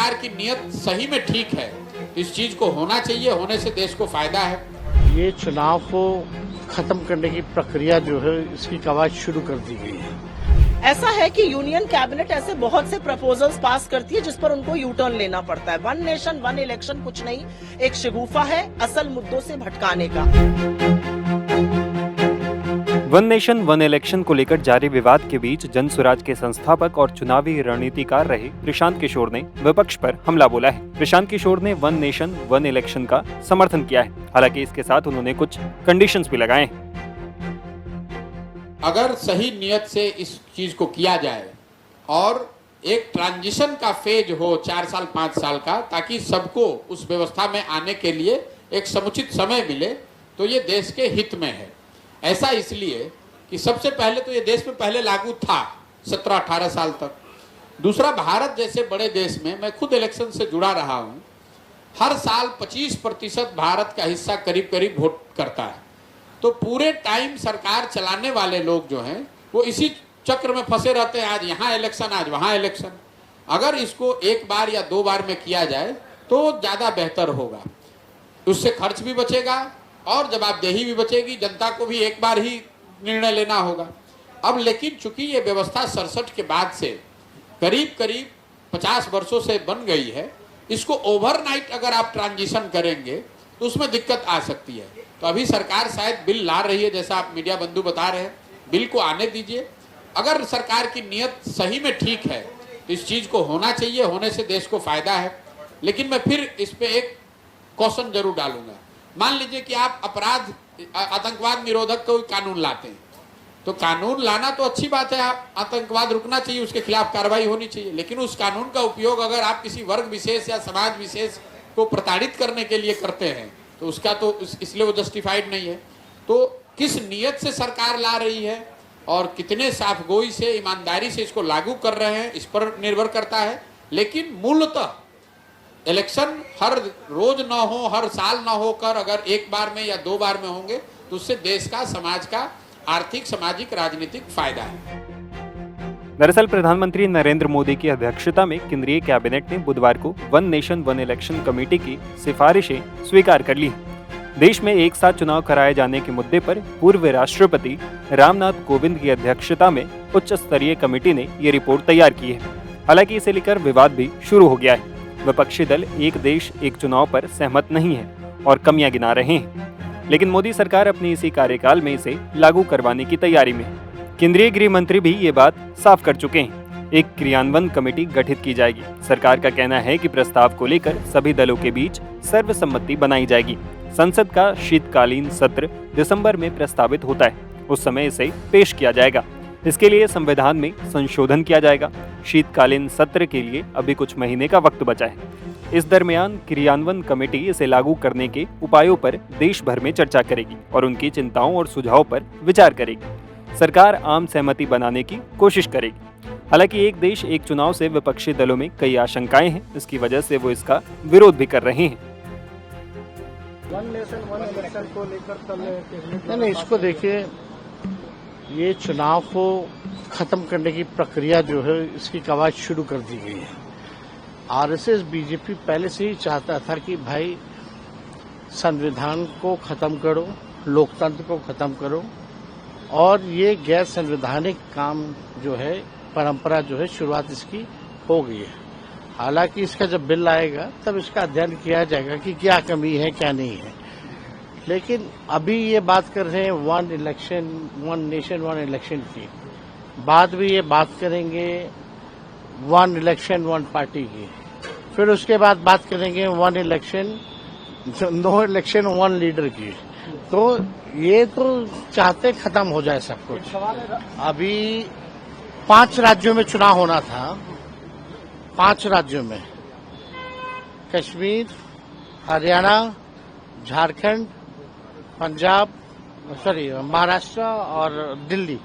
सरकार की नीयत सही में ठीक है, इस चीज को होना चाहिए, होने से देश को फायदा है। ये चुनाव को खत्म करने की प्रक्रिया जो है इसकी कवायद शुरू कर दी गई है। ऐसा है कि यूनियन कैबिनेट ऐसे बहुत से प्रपोजल्स पास करती है जिस पर उनको यू टर्न लेना पड़ता है। वन नेशन वन इलेक्शन कुछ नहीं, एक शगुफा है असल मुद्दों से भटकाने का। वन नेशन वन इलेक्शन को लेकर जारी विवाद के बीच जन स्वराज के संस्थापक और चुनावी रणनीतिकार रहे प्रशांत किशोर ने विपक्ष पर हमला बोला है। प्रशांत किशोर ने वन नेशन वन इलेक्शन का समर्थन किया है, हालांकि इसके साथ उन्होंने कुछ कंडीशंस भी लगाए हैं। अगर सही नियत से इस चीज को किया जाए और एक ट्रांजिशन का फेज हो 4 साल 5 साल का, ताकि सबको उस व्यवस्था में आने के लिए एक समुचित समय मिले, तो ये देश के हित में है। ऐसा इसलिए कि सबसे पहले तो ये देश में पहले लागू था 17-18 साल तक। दूसरा, भारत जैसे बड़े देश में, मैं खुद इलेक्शन से जुड़ा रहा हूं, हर साल 25% भारत का हिस्सा करीब करीब वोट करता है। तो पूरे टाइम सरकार चलाने वाले लोग जो हैं वो इसी चक्र में फंसे रहते हैं, आज यहाँ इलेक्शन आज वहाँ इलेक्शन। अगर इसको एक बार या 2 बार में किया जाए तो ज़्यादा बेहतर होगा, उससे खर्च भी बचेगा और जवाबदेही भी बचेगी, जनता को भी एक बार ही निर्णय लेना होगा। अब लेकिन चूंकि ये व्यवस्था 67 के बाद से करीब करीब 50 वर्षों से बन गई है, इसको ओवरनाइट अगर आप ट्रांजिशन करेंगे तो उसमें दिक्कत आ सकती है। तो अभी सरकार शायद बिल ला रही है, जैसा आप मीडिया बंधु बता रहे हैं, बिल को आने दीजिए। अगर सरकार की नीयत सही में ठीक है, इस चीज को होना चाहिए, होने से देश को फायदा है। लेकिन मैं फिर इस पे एक क्वेश्चन जरूर डालूंगा। मान लीजिए कि आप अपराध आतंकवाद निरोधक कोई कानून लाते हैं, तो कानून लाना तो अच्छी बात है, आतंकवाद रुकना चाहिए, उसके खिलाफ कार्रवाई होनी चाहिए। लेकिन उस कानून का उपयोग अगर आप किसी वर्ग विशेष या समाज विशेष को प्रताड़ित करने के लिए करते हैं तो उसका तो इसलिए वो जस्टिफाइड नहीं है। तो किस नियत से सरकार ला रही है और कितने साफगोई से, ईमानदारी से इसको लागू कर रहे हैं, इस पर निर्भर करता है। लेकिन मूलतः इलेक्शन हर रोज ना हो, हर साल ना होकर अगर एक बार में या 2 बार में होंगे तो उससे देश का, समाज का आर्थिक, सामाजिक, राजनीतिक फायदा है। दरअसल प्रधानमंत्री नरेंद्र मोदी की अध्यक्षता में केंद्रीय कैबिनेट ने बुधवार को one nation one election committee की सिफारिशें स्वीकार कर ली। देश में एक साथ चुनाव कराए जाने के मुद्दे पर पूर्व राष्ट्रपति रामनाथ कोविंद की अध्यक्षता में उच्च स्तरीय कमेटी ने ये रिपोर्ट तैयार की है। हालांकि इसे लेकर विवाद भी शुरू हो गया है। विपक्षी दल एक देश एक चुनाव पर सहमत नहीं है और कमियां गिना रहे हैं, लेकिन मोदी सरकार अपनी इसी कार्यकाल में इसे लागू करवाने की तैयारी में है। केंद्रीय गृह मंत्री भी ये बात साफ कर चुके हैं। एक क्रियान्वयन कमेटी गठित की जाएगी। सरकार का कहना है कि प्रस्ताव को लेकर सभी दलों के बीच सर्वसम्मति बनाई जाएगी। संसद का शीतकालीन सत्र दिसंबर में प्रस्तावित होता है, उस समय इसे पेश किया जाएगा। इसके लिए संविधान में संशोधन किया जाएगा। शीतकालीन सत्र के लिए अभी कुछ महीने का वक्त बचा है। इस दरमियान क्रियान्वयन कमेटी इसे लागू करने के उपायों पर देश भर में चर्चा करेगी और उनकी चिंताओं और सुझावों पर विचार करेगी। सरकार आम सहमति बनाने की कोशिश करेगी। हालांकि एक देश एक चुनाव से विपक्षी दलों में कई आशंकाएं हैं, इसकी वजह से वो इसका विरोध भी कर रहे हैं। वन नेशन वन इलेक्शन को लेकर नहीं, इसको देखिए, ये चुनाव को खत्म करने की प्रक्रिया जो है इसकी कवायद शुरू कर दी गई है। आरएसएस बीजेपी पहले से ही चाहता था कि भाई संविधान को खत्म करो, लोकतंत्र को खत्म करो, और ये गैर संवैधानिक काम जो है, परंपरा जो है, शुरुआत इसकी हो गई है। हालांकि इसका जब बिल आएगा तब इसका अध्ययन किया जाएगा कि क्या कमी है क्या नहीं है। लेकिन अभी ये बात कर रहे हैं one election one nation one election की, बाद में ये बात करेंगे वन इलेक्शन वन पार्टी की, फिर उसके बाद बात करेंगे one election no election one leader की। तो ये तो चाहते खत्म हो जाए सब कुछ। अभी 5 राज्यों में चुनाव होना था, 5 राज्यों में, कश्मीर, हरियाणा, झारखंड, पंजाब, महाराष्ट्र और दिल्ली।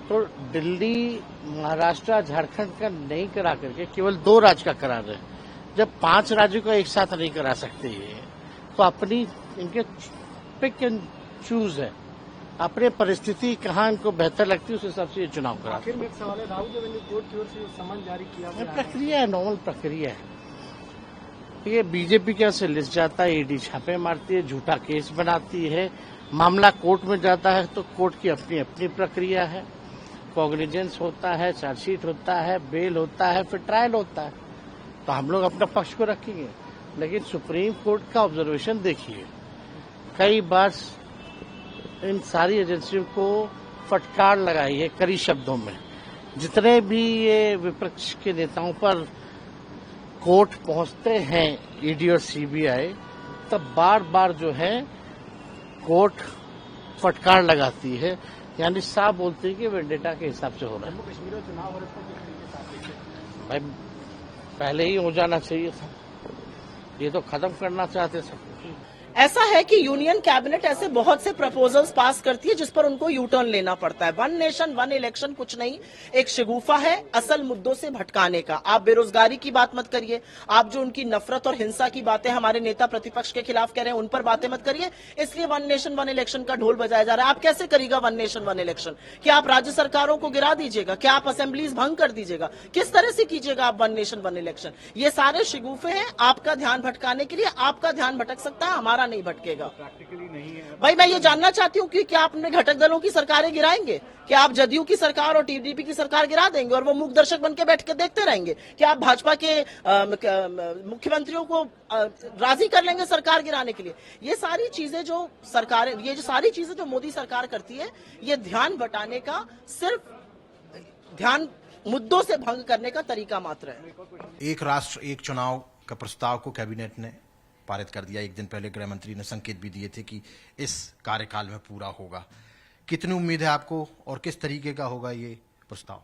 तो दिल्ली, महाराष्ट्र, झारखंड का नहीं करा करके केवल 2 राज्य का करा रहे। जब 5 राज्यों को एक साथ नहीं करा सकते ये, तो अपनी इनके पिक एंड चूज है, अपने परिस्थिति कहाँ इनको बेहतर लगती है उस हिसाब से ये चुनाव करा। आखिर में एक सवाल है, राहुल गांधी कोर्ट की ओर से समन जारी किया गया है। प्रक्रिया है, नॉर्मल प्रक्रिया है। ये बीजेपी के यहाँ से लिस्ट जाता है, ईडी छापे मारती है, झूठा केस बनाती है, मामला कोर्ट में जाता है तो कोर्ट की अपनी अपनी प्रक्रिया है, कॉग्निजेंस होता है, चार्जशीट होता है, बेल होता है, फिर ट्रायल होता है। तो हम लोग अपना पक्ष को रखेंगे, लेकिन सुप्रीम कोर्ट का ऑब्जर्वेशन देखिए, कई बार इन सारी एजेंसियों को फटकार लगाई है कड़ी शब्दों में। जितने भी ये विपक्ष के नेताओं पर कोर्ट पहुंचते हैं ईडी और सीबीआई, तब बार बार जो है कोर्ट फटकार लगाती है, यानी साफ बोलती है कि वेंडेटा के हिसाब से हो रहा है। भाई पहले ही हो जाना चाहिए था, ये तो खत्म करना चाहते सब कुछ। ऐसा है कि यूनियन कैबिनेट ऐसे बहुत से प्रपोजल्स पास करती है जिस पर उनको यू टर्न लेना पड़ता है। वन नेशन वन इलेक्शन कुछ नहीं, एक शगुफा है असल मुद्दों से भटकाने का। आप बेरोजगारी की बात मत करिए, आप जो उनकी नफरत और हिंसा की बातें हमारे नेता प्रतिपक्ष के खिलाफ कह रहे हैं उन पर बातें मत करिए, इसलिए वन नेशन वन इलेक्शन का ढोल बजाया जा रहा है। आप कैसे करिएगा वन नेशन वन इलेक्शन? क्या आप राज्य सरकारों को गिरा दीजिएगा? क्या आप असेंबलीज भंग कर दीजिएगा? किस तरह से कीजिएगा आप वन नेशन वन इलेक्शन? ये सारे शगुफे हैं आपका ध्यान भटकाने के लिए। आपका ध्यान भटक सकता है, हमारा नहीं भटकेगा। प्रैक्टिकली नहीं है भाई मैं ये जानना चाहती हूँ कि क्या आप अपने घटक दलों की सरकारें गिराएंगे? क्या आप जदयू की सरकार और टीडीपी की सरकार गिरा देंगे और वो मूक दर्शक बन के बैठ के देखते रहेंगे? क्या आप भाजपा के मुख्यमंत्रियों को राजी कर लेंगे सरकार गिराने के लिए? ये सारी चीजें जो सरकारें, ये जो सारी चीजें जो मोदी सरकार करती है, ये ध्यान बटाने का, सिर्फ ध्यान मुद्दों से भंग करने का तरीका मात्र है। एक राष्ट्र एक चुनाव का प्रस्ताव को कैबिनेट ने पारित कर दिया। एक दिन पहले गृह मंत्री ने संकेत भी दिए थे कि इस कार्यकाल में पूरा होगा। कितनी उम्मीद है आपको और किस तरीके का होगा ये प्रस्ताव?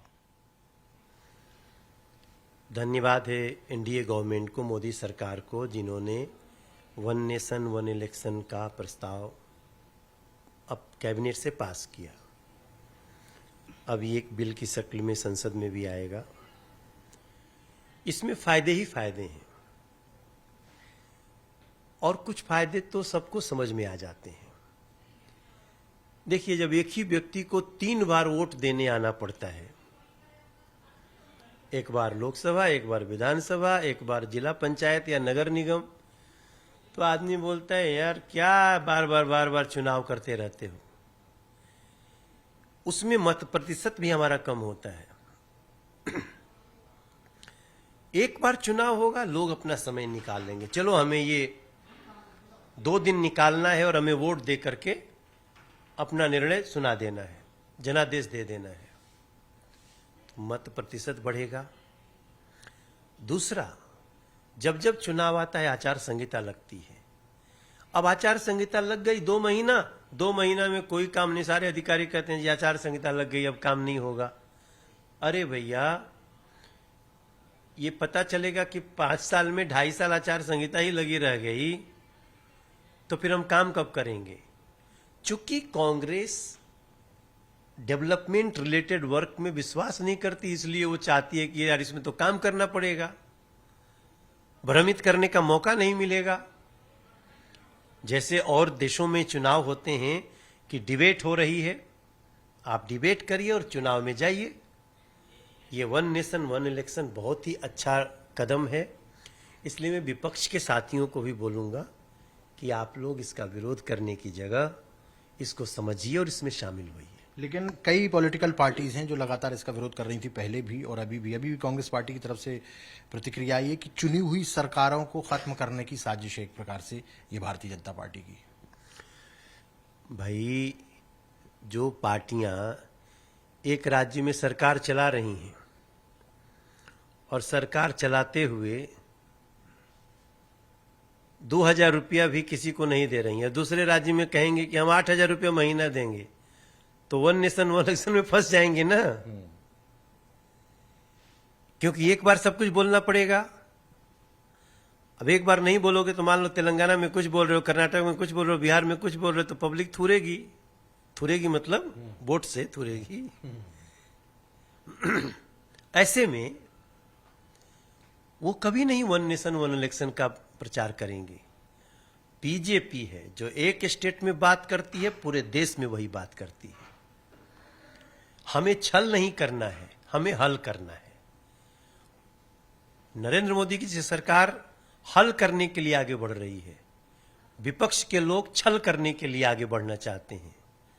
धन्यवाद है एनडीए गवर्नमेंट को, मोदी सरकार को, जिन्होंने वन नेशन वन इलेक्शन का प्रस्ताव अब कैबिनेट से पास किया। अब ये एक बिल की शक्ल में संसद में भी आएगा। इसमें फायदे ही फायदे हैं और कुछ फायदे तो सबको समझ में आ जाते हैं। देखिए, जब एक ही व्यक्ति को 3 बार वोट देने आना पड़ता है, एक बार लोकसभा, एक बार विधानसभा, एक बार जिला पंचायत या नगर निगम, तो आदमी बोलता है यार क्या बार बार चुनाव करते रहते हो। उसमें मत प्रतिशत भी हमारा कम होता है। एक बार चुनाव होगा, लोग अपना समय निकाल लेंगे, चलो हमें ये 2 दिन निकालना है और हमें वोट दे करके अपना निर्णय सुना देना है, जनादेश दे देना है, तो मत प्रतिशत बढ़ेगा। दूसरा, जब जब चुनाव आता है आचार संहिता लगती है। अब आचार संहिता लग गई 2 महीना में कोई काम नहीं, सारे अधिकारी कहते हैं जी आचार संहिता लग गई अब काम नहीं होगा। अरे भैया, ये पता चलेगा कि 5 साल में 2.5 साल आचार संहिता ही लगी रह गई, तो फिर हम काम कब करेंगे? चूंकि कांग्रेस डेवलपमेंट रिलेटेड वर्क में विश्वास नहीं करती, इसलिए वो चाहती है कि यार इसमें तो काम करना पड़ेगा, भ्रमित करने का मौका नहीं मिलेगा। जैसे और देशों में चुनाव होते हैं कि डिबेट हो रही है, आप डिबेट करिए और चुनाव में जाइए। ये वन नेशन वन इलेक्शन बहुत ही अच्छा कदम है। इसलिए मैं विपक्ष के साथियों को भी बोलूंगा कि आप लोग इसका विरोध करने की जगह इसको समझिए और इसमें शामिल होइए। लेकिन कई पॉलिटिकल पार्टीज हैं जो लगातार इसका विरोध कर रही थी, पहले भी और अभी भी कांग्रेस पार्टी की तरफ से प्रतिक्रिया आई है कि चुनी हुई सरकारों को खत्म करने की साजिश है एक प्रकार से ये भारतीय जनता पार्टी की। भाई, जो पार्टियां एक राज्य में सरकार चला रही हैं और सरकार चलाते हुए 2000 रुपया भी किसी को नहीं दे रही है, दूसरे राज्य में कहेंगे कि हम 8000 रुपया महीना देंगे, तो वन नेशन वन इलेक्शन में फंस जाएंगे ना। क्योंकि एक बार सब कुछ बोलना पड़ेगा। अब एक बार नहीं बोलोगे तो मान लो तेलंगाना में कुछ बोल रहे हो, कर्नाटक में कुछ बोल रहे हो, बिहार में कुछ बोल रहे हो, तो पब्लिक थूरेगी मतलब वोट से थूरेगी। ऐसे में वो कभी नहीं वन नेशन वन इलेक्शन का प्रचार करेंगे। बीजेपी है जो एक स्टेट में बात करती है, पूरे देश में वही बात करती है। हमें छल नहीं करना है, हमें हल करना है। नरेंद्र मोदी की सरकार हल करने के लिए आगे बढ़ रही है। विपक्ष के लोग छल करने के लिए आगे बढ़ना चाहते हैं।